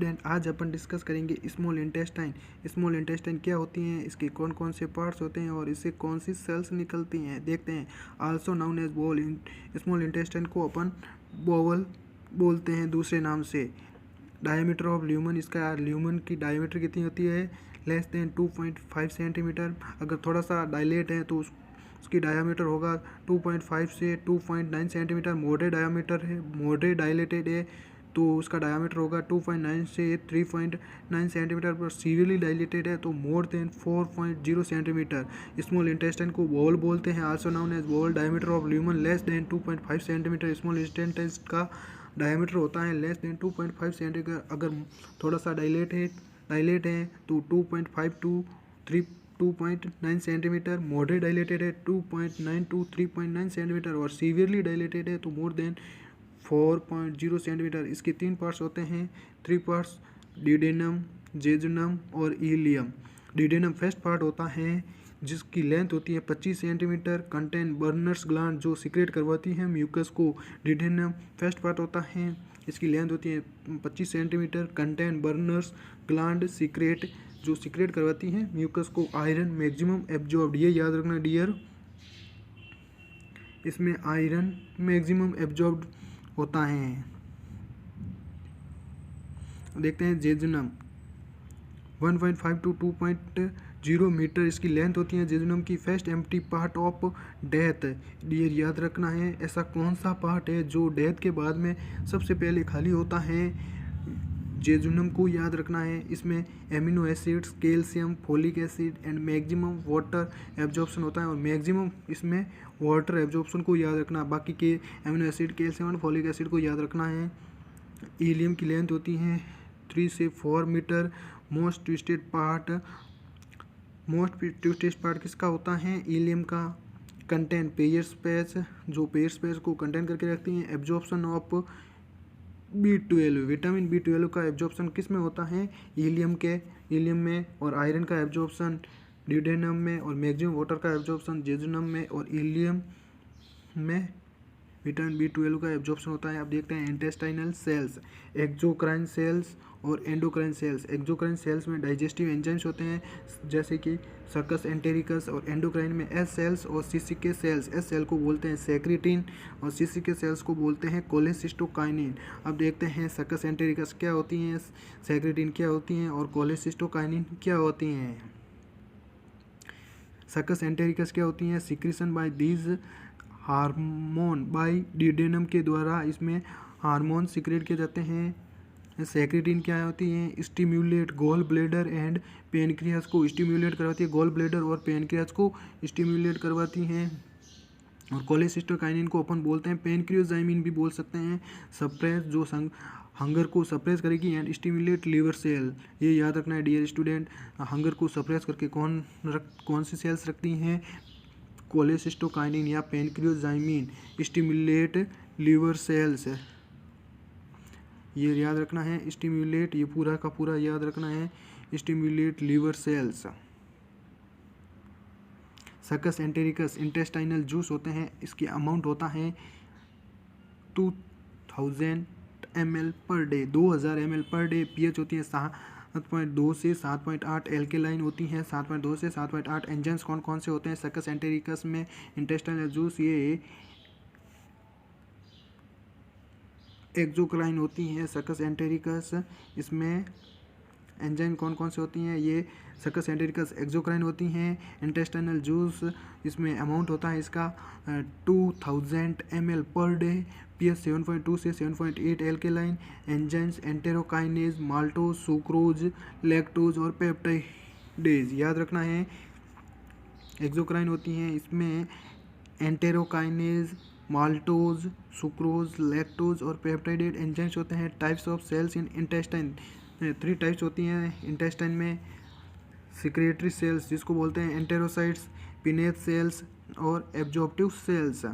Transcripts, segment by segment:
Student, आज अपन discuss करेंगे small intestine. Small intestine क्या होती हैं, इसके कौन कौन से पार्ट्स होते हैं और इससे कौन सी सेल्स निकलती हैं, देखते हैं। आल्सो नाउन एज बोल। स्मॉल इंटेस्टाइन को अपन बोवल बोलते हैं दूसरे नाम से। डायमीटर ऑफ ल्यूमन, इसका ल्यूमन की डायमीटर कितनी होती है, लेस देन 2.5 सेंटीमीटर। अगर थोड़ा सा डायलेट है तो उसकी डायमीटर होगा 2.5 से 2.9 सेंटीमीटर। मोडरेट डायमीटर है, मोडरेट डायलेटेड है तो उसका डायमीटर होगा 2.9 से 3.9 सेंटीमीटर। पर सीवियरली डायलेटेड है तो more than 4.0 centimetre. Small intestine को बोल बोलते हैं, आल्सो नाउन एज बोल। Diameter of lumen less than 2.5 centimetre. Small intestine का डायमीटर होता है लेस देन 2.5 सेंटीमीटर। अगर थोड़ा सा डायलेट है तो 2.5 टू 2.9 सेंटीमीटर। मॉडरेट डायलेटेड है 2.9 टू 3.9 सेंटीमीटर और सीवियरली डायलेटेड है तो मोर देन 4.0 सेंटीमीटर। इसके 3 पार्ट्स होते हैं, 3 पार्ट्स, डिडेनम, जेजुनम और इलियम। डिडेनम फर्स्ट पार्ट होता है जिसकी लेंथ होती है 25 सेंटीमीटर, कंटेन बर्नर्स ग्लैंड जो सीक्रेट करवाती है म्यूकस को। डिडेनम फर्स्ट पार्ट होता है, इसकी लेंथ होती है 25 centimetre, contain Brunner's gland secrete जो सीक्रेट करवाती है म्यूकस को। आयरन मैक्सिमम एब्जॉर्ब्ड, ये याद रखना डियर, इसमें आयरन मैक्सिमम एब्जॉर्ब्ड होता है। देखते हैं जेजुनम 1.5 टू 2.0 मीटर इसकी लेंथ होती है। जेजुनम की first empty part of death, dear याद रखना है ऐसा कौन सा पार्ट है जो डेथ के बाद में सबसे पहले खाली होता है। जेजुनम को याद रखना है, इसमें amino acids, calcium, folic acid and maximum water absorption होता है और मैक्सिमम इसमें वाटर एब्जॉर्प्शन को याद रखना। बाकी के amino acid, calcium and folic acid को याद रखना है। इलियम की लेंथ होती है 3 से 4 मीटर। मोस्ट ट्विस्टेड पार्ट किसका होता है, इलियम का। कंटेन पेयर स्पेस, जो पेयर स्पेस को कंटेन करके रखती हैं। Absorption of B12, vitamin B12 का एब्जॉर्प्शन किस में होता है, इलियम में। और आयरन का एब्जॉर्प्शन ड्यूडेनम में और मैक्सिमम वाटर का एब्जॉर्प्शन जेजुनम में और इलियम में विटामिन B12 का एब्जॉर्प्शन होता है। अब देखते हैं इंटेस्टाइनल सेल्स, एक्सोक्राइन सेल्स और एंडोक्राइन सेल्स। एक्सोक्राइन सेल्स में डाइजेस्टिव एंजाइम्स होते हैं जैसे कि सर्कस एंटेरिकस, और एंडोक्राइन में एस सेल्स और सीसीके सेल्स। एस सेल को बोलते हैं सेक्रेटिन और सीसीके सेल्स को बोलते हैं कोलेसिस्टोकाइनिन। अब देखते हैं सर्कस एंटेरिकस क्या होती हैं, सेक्रेटिन क्या होती हैं और कोलेसिस्टोकाइनिन क्या होती हैं। सर्कस एंटेरिकस क्या होती हैं, secretion by these hormone by duodenum के द्वारा इसमें हार्मोन सिक्रेट किए जाते हैं। सेक्रेटिन क्या होती है, stimulate gall bladder and pancreas को स्टिम्युलेट करवाती है, गॉल ब्लैडर और पेनक्रियास को स्टिम्युलेट करवाती हैं। और कोलेसिस्टोकाइनिन को अपन बोलते हैं पेनक्रियोजाइमिन भी बोल सकते हैं, सप्रेस जो हंगर को सप्रेस करेगी एंड स्टिम्युलेट लिवर सेल। ये याद रखना है डियर स्टूडेंट, हंगर को सप्रेस करके कौन सी सेल्स रखती हैं, कोलेसिस्टोकाइनिन या पेनक्रियोजाइमिन, स्टिम्युलेट लिवर सेल्स। ये याद रखना है, स्टिम्युलेट, ये पूरा का पूरा याद रखना है, stimulate liver cells. Circus entericus intestinal juice होते हैं, इसकी अमाउंट होता है 2000 ml per day, 2000 ml per day. PH होती है 7.2 से 7.8, एल्केलाइन होती हैं 7.2 से 7.8। एंजाइम्स कौन कौन से होते हैं सर्कस एंटेरिकस में, इंटेस्टाइनल जूस, ये एक्सोक्राइन होती हैं सर्कस एंटेरिकस। इसमें एंजाइम कौन कौन से होती हैं, ये सर्कस एंटेरिकस एक्सोक्राइन होती हैं। इंटेस्टाइनल जूस, इसमें अमाउंट होता है इसका 2000 ml पर डे। पीएच 7.2 से 7.8, alkaline. Enzymes enterokinase, maltose, sucrose, lactose और पेप्टाइडेज याद रखना है, एक्सोक्राइन होती हैं। इसमें एंटेरोकाइनेज, माल्टोज, सुक्रोज, लैक्टोज और पेप्टाइडेड एंजाइम्स होते हैं। Types of cells in intestine, 3 types होती हैं इंटेस्टाइन में। सिक्रेटरी सेल्स जिसको बोलते हैं एंटेरोसाइट्स, पिनेट सेल्स और एब्जॉर्प्टिव सेल्स।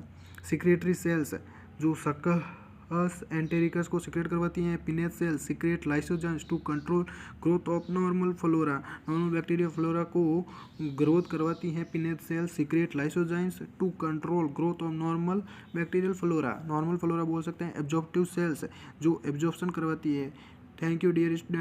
सिक्रेटरी सेल्स जो सर्कस एंटेरिकस को सिक्रेट करवाती हैं। Paneth cells secrete lysozymes to control growth of normal flora, normal bacteria flora को ग्रोथ करवाती हैं। Paneth cells secrete lysozymes to control growth of normal bacterial flora, normal flora बोल सकते हैं। एब्जॉर्प्टिव सेल्स जो एब्जॉर्प्शन करवाती है। Thank you dear student.